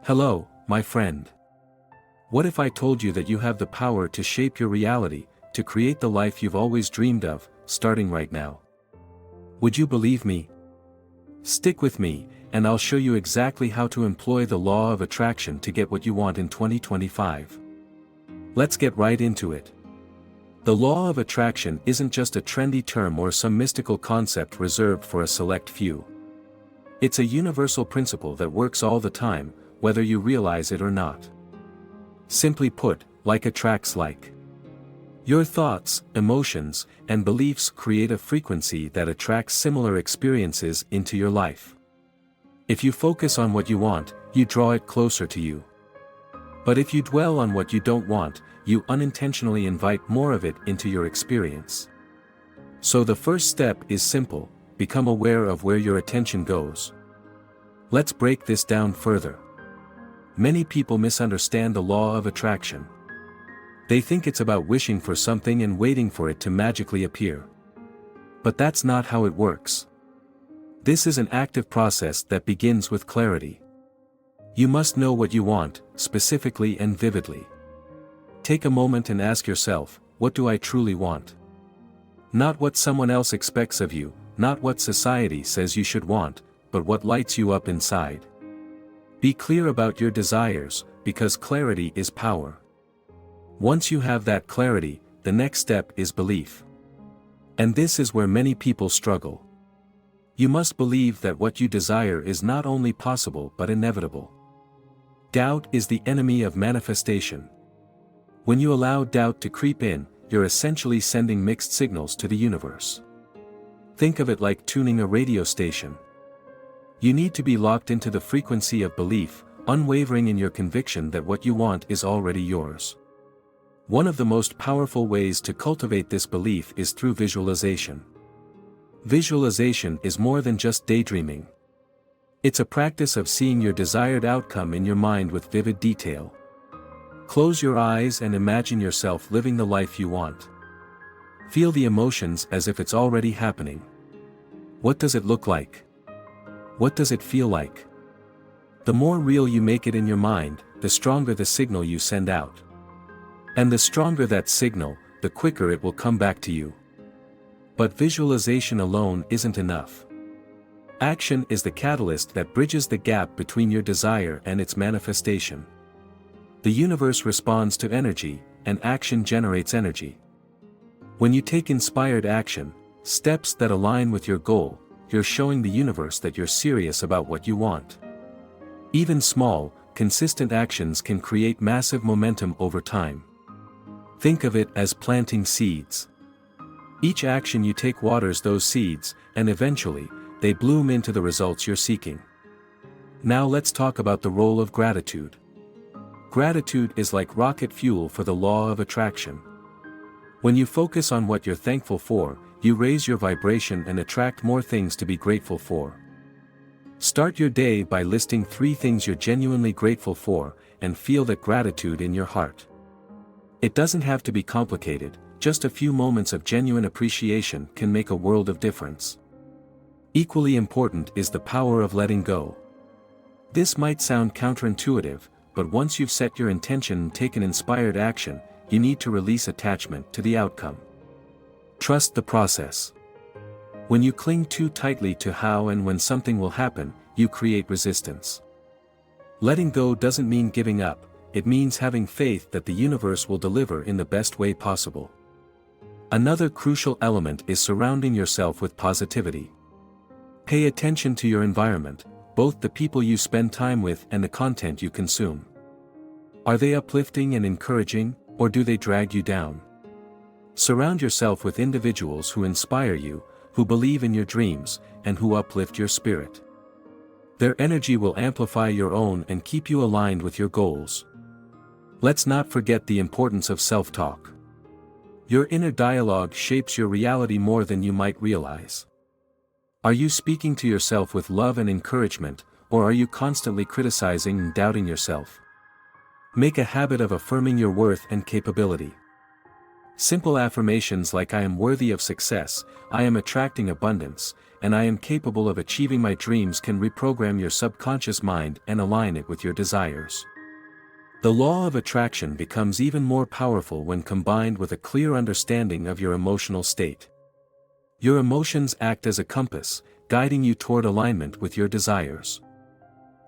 Hello, my friend. What if I told you that you have the power to shape your reality, to create the life you've always dreamed of, starting right now? Would you believe me? Stick with me, and I'll show you exactly how to employ the law of attraction to get what you want in 2025. Let's get right into it. The law of attraction isn't just a trendy term or some mystical concept reserved for a select few. It's a universal principle that works all the time, whether you realize it or not. Simply put, like attracts like. Your thoughts, emotions, and beliefs create a frequency that attracts similar experiences into your life. If you focus on what you want, you draw it closer to you. But if you dwell on what you don't want, you unintentionally invite more of it into your experience. So the first step is simple: become aware of where your attention goes. Let's break this down further. Many people misunderstand the law of attraction. They think it's about wishing for something and waiting for it to magically appear. But that's not how it works. This is an active process that begins with clarity. You must know what you want, specifically and vividly. Take a moment and ask yourself, what do I truly want? Not what someone else expects of you, not what society says you should want, but what lights you up inside. Be clear about your desires, because clarity is power. Once you have that clarity, the next step is belief. And this is where many people struggle. You must believe that what you desire is not only possible but inevitable. Doubt is the enemy of manifestation. When you allow doubt to creep in, you're essentially sending mixed signals to the universe. Think of it like tuning a radio station. You need to be locked into the frequency of belief, unwavering in your conviction that what you want is already yours. One of the most powerful ways to cultivate this belief is through visualization. Visualization is more than just daydreaming. It's a practice of seeing your desired outcome in your mind with vivid detail. Close your eyes and imagine yourself living the life you want. Feel the emotions as if it's already happening. What does it look like? What does it feel like? The more real you make it in your mind, the stronger the signal you send out. And the stronger that signal, the quicker it will come back to you. But visualization alone isn't enough. Action is the catalyst that bridges the gap between your desire and its manifestation. The universe responds to energy, and action generates energy. When you take inspired action, steps that align with your goal, you're showing the universe that you're serious about what you want. Even small, consistent actions can create massive momentum over time. Think of it as planting seeds. Each action you take waters those seeds, and eventually, they bloom into the results you're seeking. Now let's talk about the role of gratitude. Gratitude is like rocket fuel for the law of attraction. When you focus on what you're thankful for, you raise your vibration and attract more things to be grateful for. Start your day by listing 3 things you're genuinely grateful for, and feel that gratitude in your heart. It doesn't have to be complicated, just a few moments of genuine appreciation can make a world of difference. Equally important is the power of letting go. This might sound counterintuitive, but once you've set your intention and taken inspired action, you need to release attachment to the outcome. Trust the process. When you cling too tightly to how and when something will happen, you create resistance. Letting go doesn't mean giving up, it means having faith that the universe will deliver in the best way possible. Another crucial element is surrounding yourself with positivity. Pay attention to your environment, both the people you spend time with and the content you consume. Are they uplifting and encouraging, or do they drag you down? Surround yourself with individuals who inspire you, who believe in your dreams, and who uplift your spirit. Their energy will amplify your own and keep you aligned with your goals. Let's not forget the importance of self-talk. Your inner dialogue shapes your reality more than you might realize. Are you speaking to yourself with love and encouragement, or are you constantly criticizing and doubting yourself? Make a habit of affirming your worth and capability. Simple affirmations like "I am worthy of success," "I am attracting abundance," and I am capable of achieving my dreams can reprogram your subconscious mind and align it with your desires. The law of attraction becomes even more powerful when combined with a clear understanding of your emotional state. Your emotions act as a compass, guiding you toward alignment with your desires.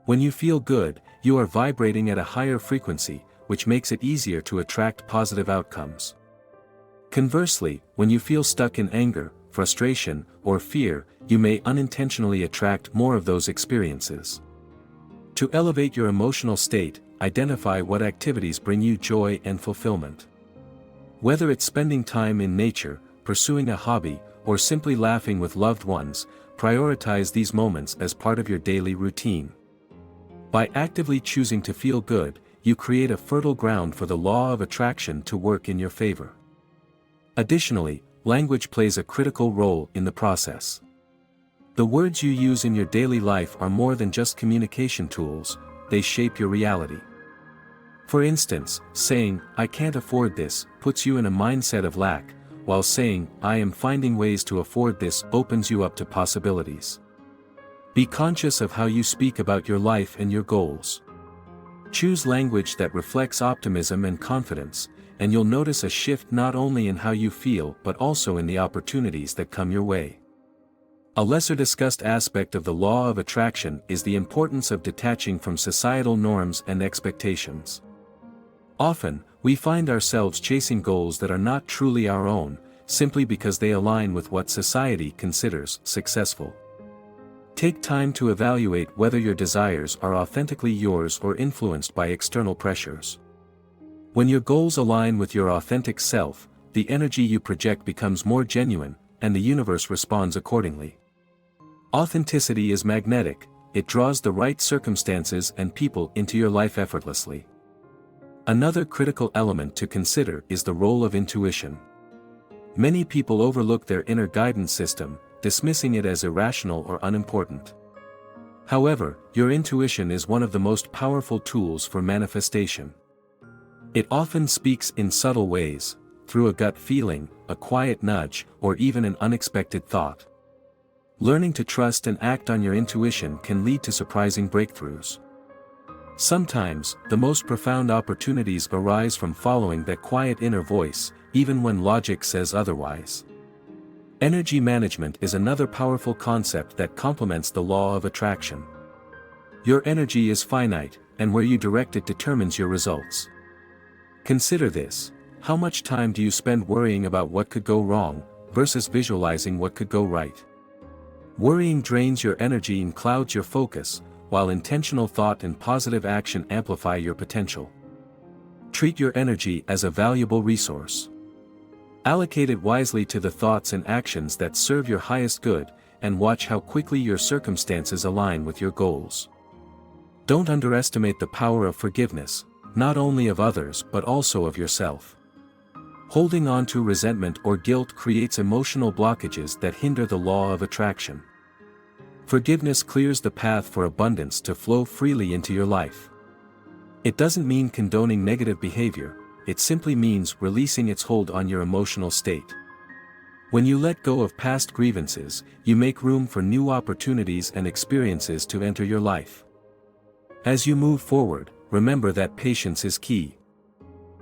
When you feel good, you are vibrating at a higher frequency, which makes it easier to attract positive outcomes. Conversely, when you feel stuck in anger, frustration, or fear, you may unintentionally attract more of those experiences. To elevate your emotional state, identify what activities bring you joy and fulfillment. Whether it's spending time in nature, pursuing a hobby, or simply laughing with loved ones, prioritize these moments as part of your daily routine. By actively choosing to feel good, you create a fertile ground for the law of attraction to work in your favor. Additionally, language plays a critical role in the process. The words you use in your daily life are more than just communication tools, they shape your reality. For instance, saying, "I can't afford this," puts you in a mindset of lack, while saying, "I am finding ways to afford this," opens you up to possibilities. Be conscious of how you speak about your life and your goals. Choose language that reflects optimism and confidence, and you'll notice a shift not only in how you feel but also in the opportunities that come your way. A lesser discussed aspect of the law of attraction is the importance of detaching from societal norms and expectations. Often, we find ourselves chasing goals that are not truly our own, simply because they align with what society considers successful. Take time to evaluate whether your desires are authentically yours or influenced by external pressures. When your goals align with your authentic self, the energy you project becomes more genuine, and the universe responds accordingly. Authenticity is magnetic, it draws the right circumstances and people into your life effortlessly. Another critical element to consider is the role of intuition. Many people overlook their inner guidance system, dismissing it as irrational or unimportant. However, your intuition is one of the most powerful tools for manifestation. It often speaks in subtle ways, through a gut feeling, a quiet nudge, or even an unexpected thought. Learning to trust and act on your intuition can lead to surprising breakthroughs. Sometimes, the most profound opportunities arise from following that quiet inner voice, even when logic says otherwise. Energy management is another powerful concept that complements the law of attraction. Your energy is finite, and where you direct it determines your results. Consider this: how much time do you spend worrying about what could go wrong, versus visualizing what could go right? Worrying drains your energy and clouds your focus, while intentional thought and positive action amplify your potential. Treat your energy as a valuable resource. Allocate it wisely to the thoughts and actions that serve your highest good, and watch how quickly your circumstances align with your goals. Don't underestimate the power of forgiveness, not only of others but also of yourself. Holding on to resentment or guilt creates emotional blockages that hinder the law of attraction. Forgiveness clears the path for abundance to flow freely into your life. It doesn't mean condoning negative behavior, it simply means releasing its hold on your emotional state. When you let go of past grievances, you make room for new opportunities and experiences to enter your life. As you move forward, remember that patience is key.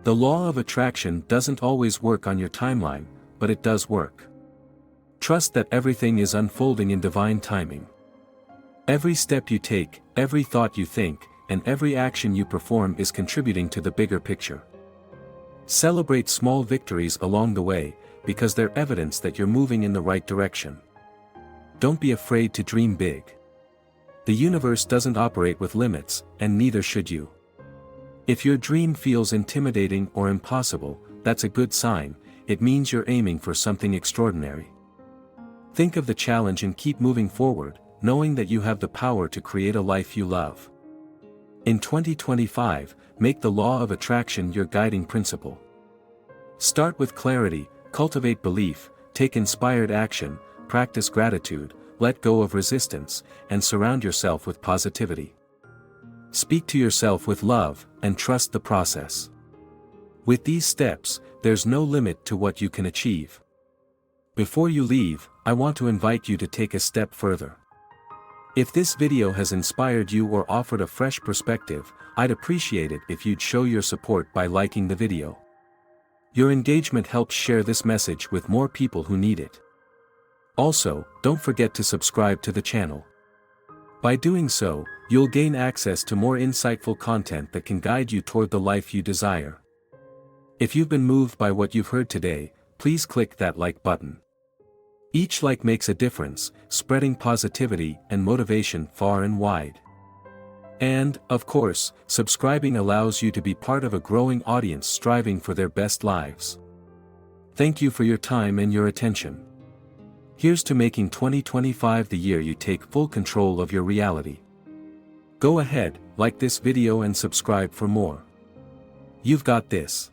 The law of attraction doesn't always work on your timeline, but it does work. Trust that everything is unfolding in divine timing. Every step you take, every thought you think, and every action you perform is contributing to the bigger picture. Celebrate small victories along the way, because they're evidence that you're moving in the right direction. Don't be afraid to dream big. The universe doesn't operate with limits, and neither should you. If your dream feels intimidating or impossible, that's a good sign, it means you're aiming for something extraordinary. Think of the challenge and keep moving forward, knowing that you have the power to create a life you love. In 2025, make the law of attraction your guiding principle. Start with clarity, cultivate belief, take inspired action, practice gratitude, let go of resistance, and surround yourself with positivity. Speak to yourself with love, and trust the process. With these steps, there's no limit to what you can achieve. Before you leave, I want to invite you to take a step further. If this video has inspired you or offered a fresh perspective, I'd appreciate it if you'd show your support by liking the video. Your engagement helps share this message with more people who need it. Also, don't forget to subscribe to the channel. By doing so, you'll gain access to more insightful content that can guide you toward the life you desire. If you've been moved by what you've heard today, please click that like button. Each like makes a difference, spreading positivity and motivation far and wide. And, of course, subscribing allows you to be part of a growing audience striving for their best lives. Thank you for your time and your attention. Here's to making 2025 the year you take full control of your reality. Go ahead, like this video and subscribe for more. You've got this.